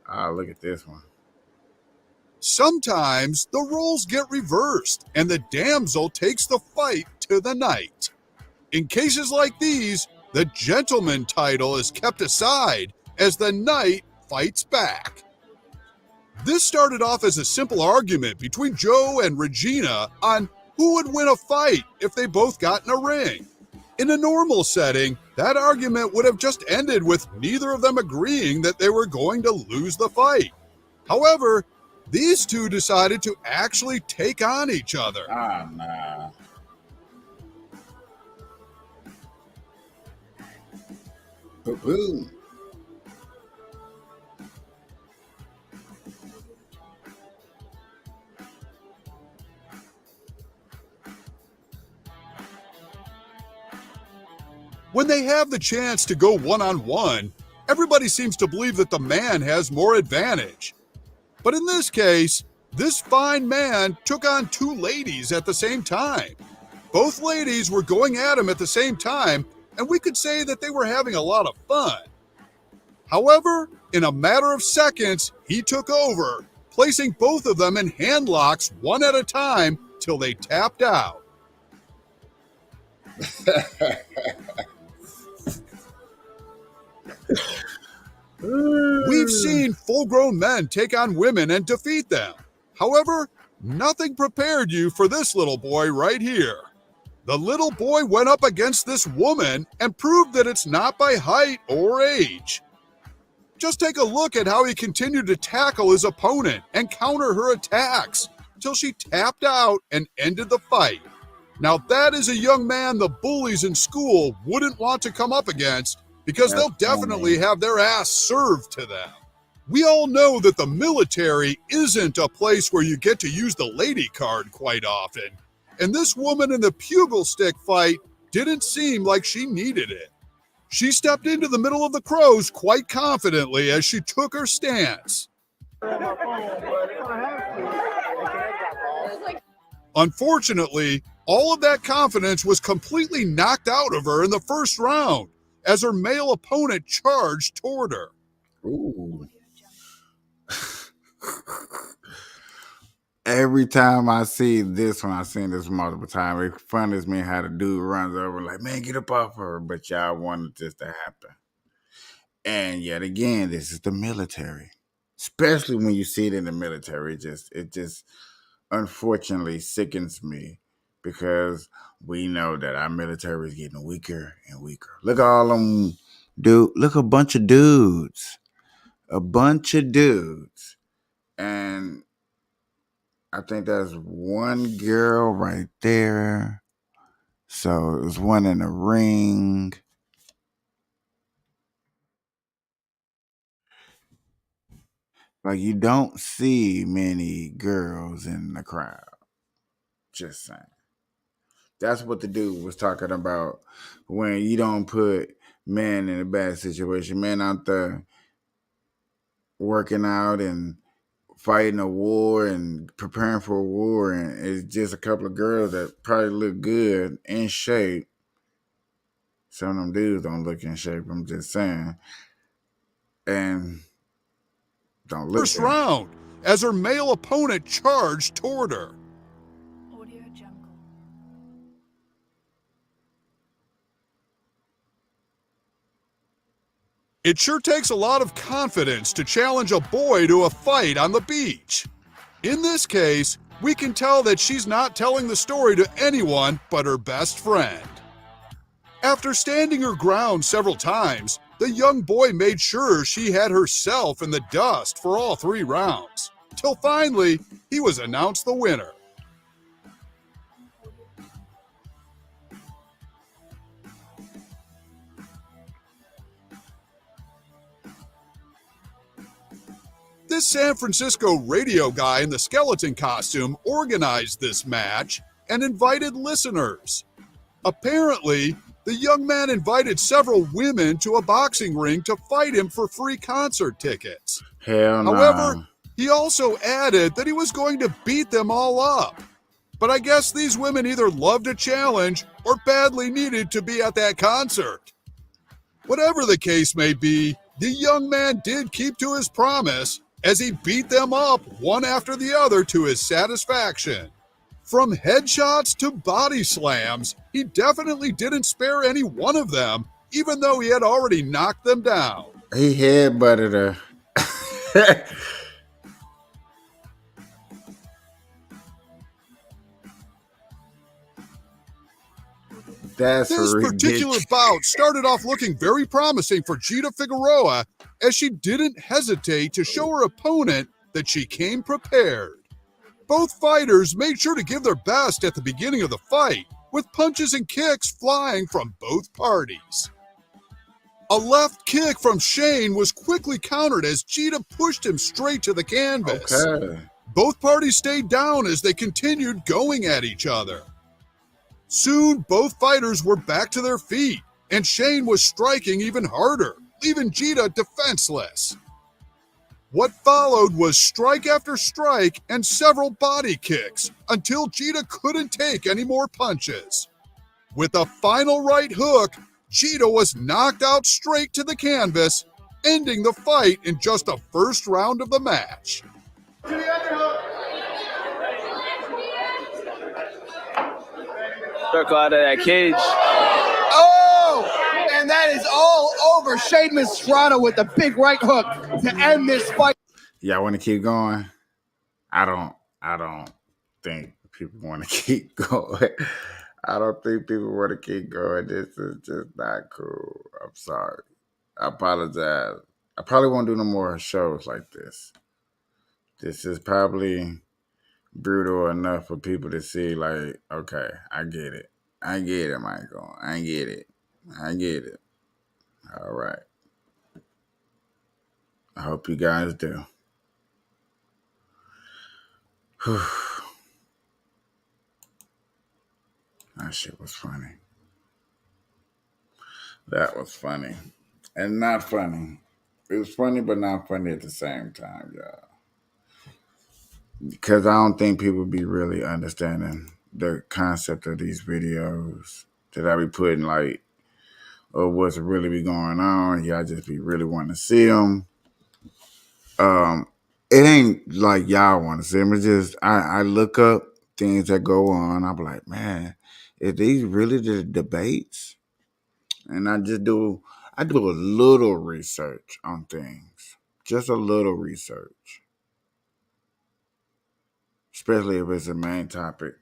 Look at this one. Sometimes the roles get reversed and the damsel takes the fight to the knight. In cases like these, the gentleman title is kept aside as the knight fights back. This started off as a simple argument between Joe and Regina on who would win a fight if they both got in a ring. In a normal setting, that argument would have just ended with neither of them agreeing that they were going to lose the fight. However, these two decided to actually take on each other. Nah. Boo-boo. When they have the chance to go one-on-one, everybody seems to believe that the man has more advantage. But in this case, this fine man took on two ladies at the same time. Both ladies were going at him at the same time, and we could say that they were having a lot of fun. However, in a matter of seconds, he took over, placing both of them in handlocks one at a time till they tapped out. We've seen full-grown men take on women and defeat them. However, nothing prepared you for this little boy right here. The little boy went up against this woman and proved that it's not by height or age. Just take a look at how he continued to tackle his opponent and counter her attacks till she tapped out and ended the fight. Now that is a young man the bullies in school wouldn't want to come up against because they'll definitely have their ass served to them. We all know that the military isn't a place where you get to use the lady card quite often. And this woman in the pugil stick fight didn't seem like she needed it. She stepped into the middle of the crows quite confidently as she took her stance. Unfortunately, all of that confidence was completely knocked out of her in the first round as her male opponent charged toward her. Ooh. Every time I see this one, I've seen this multiple times. It funnies me how the dude runs over like, man, get up off her. But y'all wanted this to happen. And yet again, this is the military. Especially when you see it in the military. It just unfortunately sickens me because we know that our military is getting weaker and weaker. Look at all them look, a bunch of dudes. And I think there's one girl right there. So there's one in the ring. Like, you don't see many girls in the crowd. Just saying. That's what the dude was talking about when you don't put men in a bad situation. Men out there working out and fighting a war and preparing for a war, and it's just a couple of girls that probably look good, in shape. Some of them dudes don't look in shape, I'm just saying. And don't look First round, as her male opponent charged toward her. It sure takes a lot of confidence to challenge a boy to a fight on the beach. In this case, we can tell that she's not telling the story to anyone but her best friend. After standing her ground several times, the young boy made sure she had herself in the dust for all 3 rounds, till finally he was announced the winner. This San Francisco radio guy in the skeleton costume organized this match and invited listeners. Apparently, the young man invited several women to a boxing ring to fight him for free concert tickets. Hell no. However, He also added that he was going to beat them all up. But I guess these women either loved a challenge or badly needed to be at that concert. Whatever the case may be, the young man did keep to his promise as he beat them up one after the other to his satisfaction. From headshots to body slams, he definitely didn't spare any one of them, even though he had already knocked them down. He headbutted her. That's This particular ridiculous. bout started off looking very promising for Gita Figueroa, as she didn't hesitate to show her opponent that she came prepared. Both fighters made sure to give their best at the beginning of the fight, with punches and kicks flying from both parties. A left kick from Shane was quickly countered as Gita pushed him straight to the canvas. Okay. Both parties stayed down as they continued going at each other. Soon, both fighters were back to their feet, and Shane was striking even harder, leaving Gita defenseless. What followed was strike after strike and several body kicks until Gita couldn't take any more punches. With a final right hook, Gita was knocked out straight to the canvas, ending the fight in just the first round of the match. Circle out of that cage. Oh, and that is all over. Shane Mastrano with the big right hook to end this fight. Y'all want to keep going? I don't think people want to keep going. I don't think people want to keep going. This is just not cool. I'm sorry. I apologize. I probably won't do no more shows like this. This is probably brutal enough for people to see, like, okay, I get it. I get it, Michael. I get it. I get it. All right. I hope you guys do. Whew. That shit was funny. That was funny. And not funny. It was funny, but not funny at the same time, y'all. Because I don't think people be really understanding the concept of these videos that I be putting, like, or what's really be going on. Y'all just be really wanting to see them. It ain't like y'all want to see them. It's just, I look up things that go on. I be like, man, is these really the debates? And I do a little research on things. Just a little research. Especially if it's a main topic.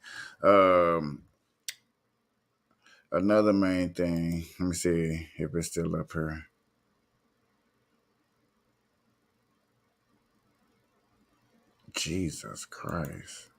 Another main thing, let me see if it's still up here. Jesus Christ.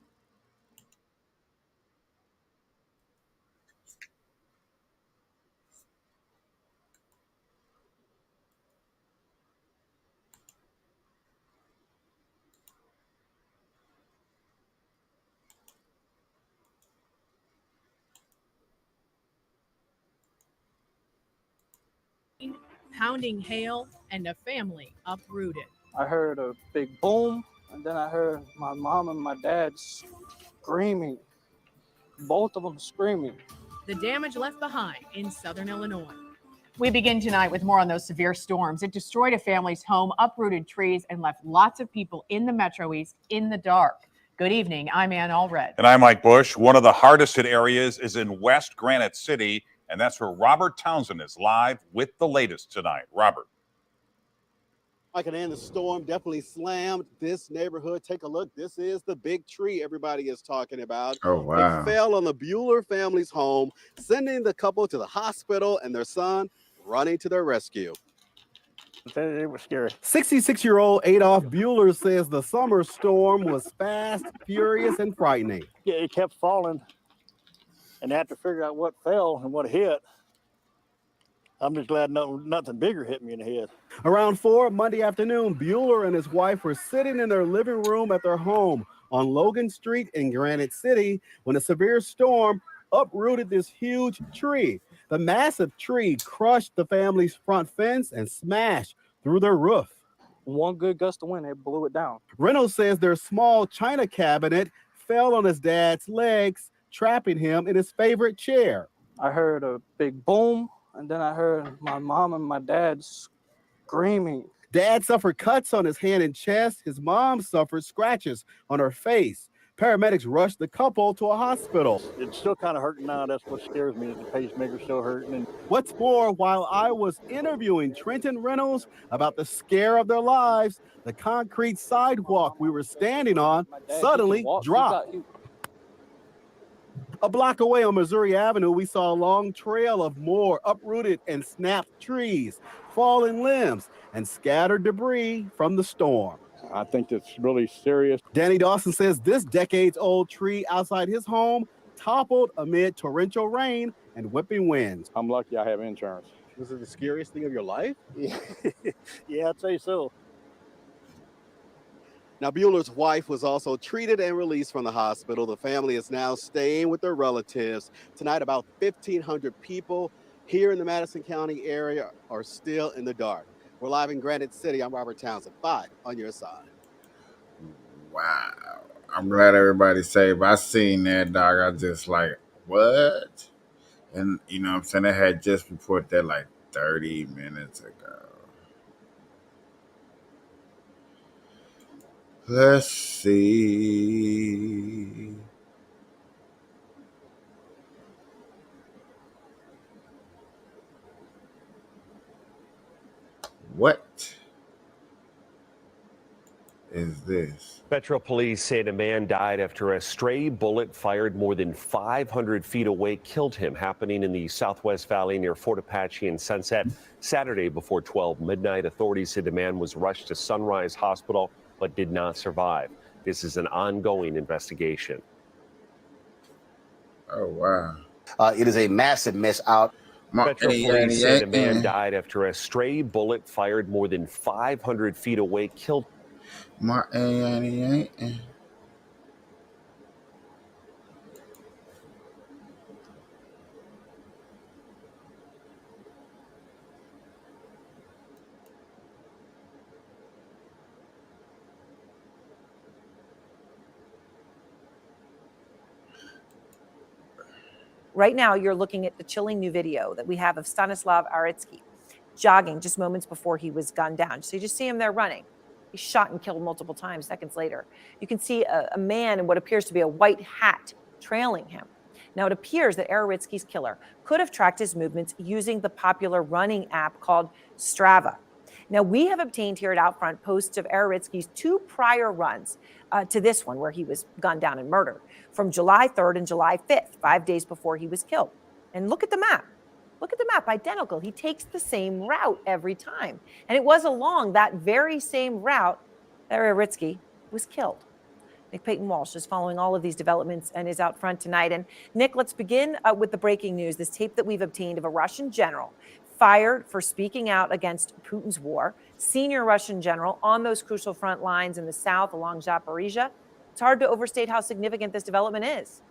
Pounding hail and a family uprooted. I heard a big boom, and then I heard my mom and my dad screaming. Both of them screaming. The damage left behind in southern Illinois. We begin tonight with more on those severe storms. It destroyed a family's home, uprooted trees, and left lots of people in the Metro East in the dark. Good evening. I'm Ann Allred. And I'm Mike Bush. One of the hardest hit areas is in West Granite City, and that's where Robert Townsend is live with the latest tonight. Robert. Mike and Ann, the storm definitely slammed this neighborhood. Take a look. This is the big tree everybody is talking about. Oh, wow. It fell on the Bueller family's home, sending the couple to the hospital and their son running to their rescue. It was scary. 66-year-old Adolph Bueller says the summer storm was fast, furious, and frightening. Yeah, it kept falling, and they had to figure out what fell and what hit. I'm just glad nothing bigger hit me in the head. Around 4 Monday afternoon, Bueller and his wife were sitting in their living room at their home on Logan Street in Granite City when a severe storm uprooted this huge tree. The massive tree crushed the family's front fence and smashed through their roof. one good gust of wind, it blew it down. Reynolds says their small china cabinet fell on his dad's legs, trapping him in his favorite chair. I heard a big boom, and then I heard my mom and my dad screaming. Dad suffered cuts on his hand and chest. His mom suffered scratches on her face. Paramedics rushed the couple to a hospital. It's still kind of hurting now. That's what scares me, is the pacemaker's still hurting. And What's more, while I was interviewing Trent and Reynolds about the scare of their lives, the concrete sidewalk we were standing on suddenly dropped. A block away on Missouri Avenue, we saw a long trail of more uprooted and snapped trees, fallen limbs, and scattered debris from the storm. I think that's really serious. Danny Dawson says this decades-old tree outside his home toppled amid torrential rain and whipping winds. I'm lucky I have insurance. Was it the scariest thing of your life? Yeah, I'd say so. Now, Bueller's wife was also treated and released from the hospital. The family is now staying with their relatives. Tonight, about 1,500 people here in the Madison County area are still in the dark. We're live in Granite City. I'm Robert Townsend. 5 on your side. Wow. I'm glad everybody's safe. I seen that, dog. I just like, what? And, you know what I'm saying? They had just reported that like 30 minutes ago. Let's see. What is this? Metro police said a man died after a stray bullet fired more than 500 feet away killed him, happening in the Southwest Valley near Fort Apache and Sunset Saturday before 12 midnight. Authorities said the man was rushed to Sunrise Hospital but did not survive. This is an ongoing investigation. Oh, wow. It is a massive mess out. Metro police said a man died after a stray bullet fired more than 500 feet away killed. Right now, you're looking at the chilling new video that we have of Stanislav Aritsky jogging just moments before he was gunned down. So you just see him there running. He's shot and killed multiple times seconds later. You can see a man in what appears to be a white hat trailing him. Now, it appears that Aritsky's killer could have tracked his movements using the popular running app called Strava. Now, we have obtained here at Outfront posts of Aritsky's 2 prior runs to this one, where he was gunned down and murdered, from July 3rd and July 5th, 5 days before he was killed. And look at the map. Look at the map, identical. He takes the same route every time. And it was along that very same route that Aritsky was killed. Nick Payton Walsh is following all of these developments and is out front tonight. And Nick, let's begin with the breaking news, this tape that we've obtained of a Russian general fired for speaking out against Putin's war, senior Russian general on those crucial front lines in the south along Zaporizhia. It's hard to overstate how significant this development is.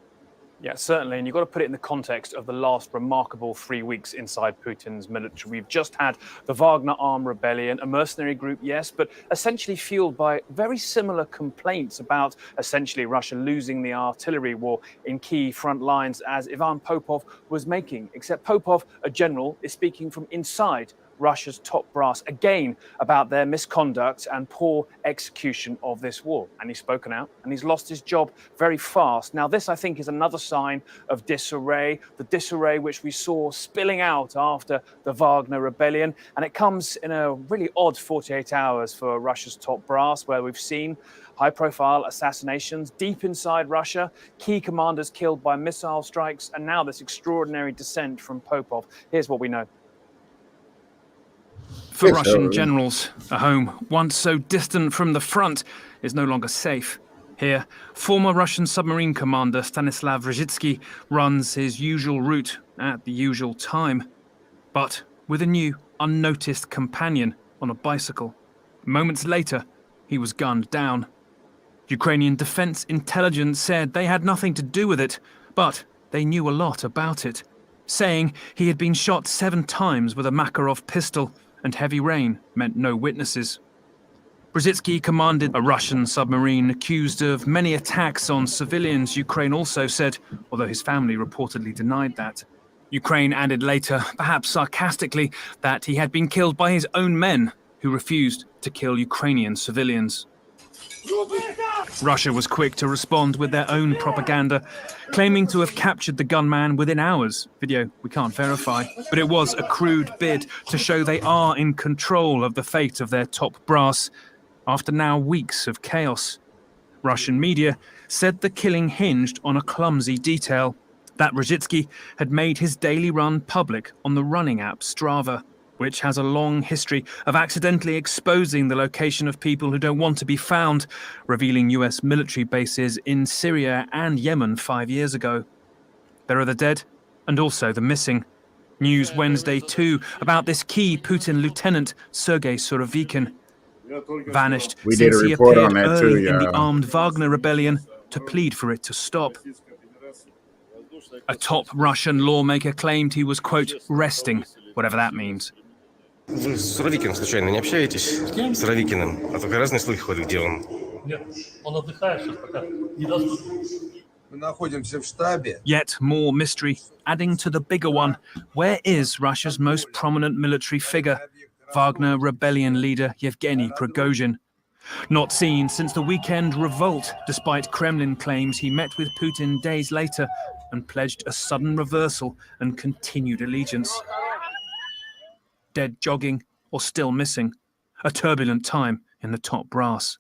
Yeah, certainly. And you've got to put it in the context of the last remarkable 3 weeks inside Putin's military. We've just had the Wagner Armed Rebellion, a mercenary group, yes, but essentially fueled by very similar complaints about essentially Russia losing the artillery war in key front lines as Ivan Popov was making. Except Popov, a general, is speaking from inside Russia's top brass again about their misconduct and poor execution of this war. And he's spoken out and he's lost his job very fast. Now, this, I think, is another sign of disarray, the disarray which we saw spilling out after the Wagner Rebellion. And it comes in a really odd 48 hours for Russia's top brass, where we've seen high-profile assassinations deep inside Russia, key commanders killed by missile strikes, and now this extraordinary dissent from Popov. Here's what we know. For Russian generals, a home once so distant from the front is no longer safe. Here, former Russian submarine commander Stanislav Rozhitsky runs his usual route at the usual time, but with a new, unnoticed companion on a bicycle. Moments later, he was gunned down. Ukrainian Defense Intelligence said they had nothing to do with it, but they knew a lot about it, saying he had been shot 7 times with a Makarov pistol, and heavy rain meant no witnesses. Brzezinski commanded a Russian submarine accused of many attacks on civilians, Ukraine also said, although his family reportedly denied that. Ukraine added later, perhaps sarcastically, that he had been killed by his own men who refused to kill Ukrainian civilians. Russia was quick to respond with their own propaganda, claiming to have captured the gunman within hours. Video we can't verify, but it was a crude bid to show they are in control of the fate of their top brass after now weeks of chaos. Russian media said the killing hinged on a clumsy detail, that Brzezinski had made his daily run public on the running app Strava, which has a long history of accidentally exposing the location of people who don't want to be found, revealing US military bases in Syria and Yemen 5 years ago. There are the dead and also the missing. News Wednesday too about this key Putin lieutenant, Sergei Surovikin, vanished We did since a he report appeared on that early too, in the y'all. armed Wagner rebellion to plead for it to stop. A top Russian lawmaker claimed he was, quote, resting, whatever that means. Вы с Суровикиным случайно не общаетесь? С кем? С Суровикиным. А только разные слухи ходят, где он. Нет, он отдыхает сейчас пока. Недоступен. Мы находимся в штабе. Yet more mystery, adding to the bigger one. Where is Russia's most prominent military figure? Wagner rebellion leader Yevgeny Prigozhin. Not seen since the weekend revolt, despite Kremlin claims he met with Putin days later and pledged a sudden reversal and continued allegiance. Dead jogging or still missing. A turbulent time in the top brass.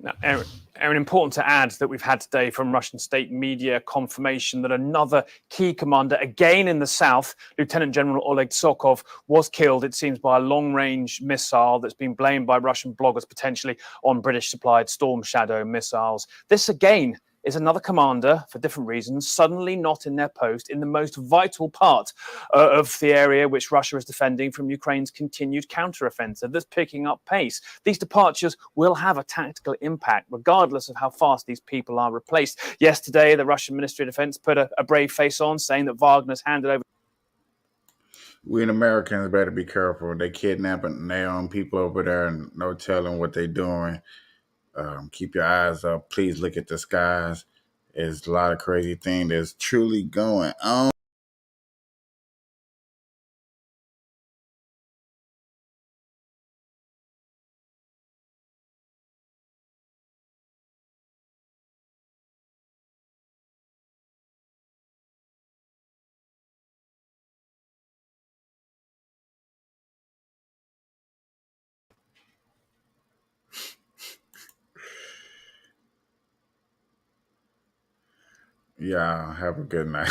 Now, Aaron, important to add that we've had today from Russian state media confirmation that another key commander, again in the south, Lieutenant General Oleg Tsokov, was killed, it seems, by a long-range missile that's been blamed by Russian bloggers potentially on British-supplied Storm Shadow missiles. This, again, is another commander, for different reasons, suddenly not in their post in the most vital part of the area which Russia is defending from Ukraine's continued counteroffensive that's picking up pace. These departures will have a tactical impact, regardless of how fast these people are replaced. Yesterday, the Russian Ministry of Defense put a brave face on, saying that Wagner's handed over. We Americans better be careful. They kidnapping their own people over there and no telling what they're doing. Keep your eyes up. Please look at the skies. There's a lot of crazy things that's truly going on. Yeah, have a good night.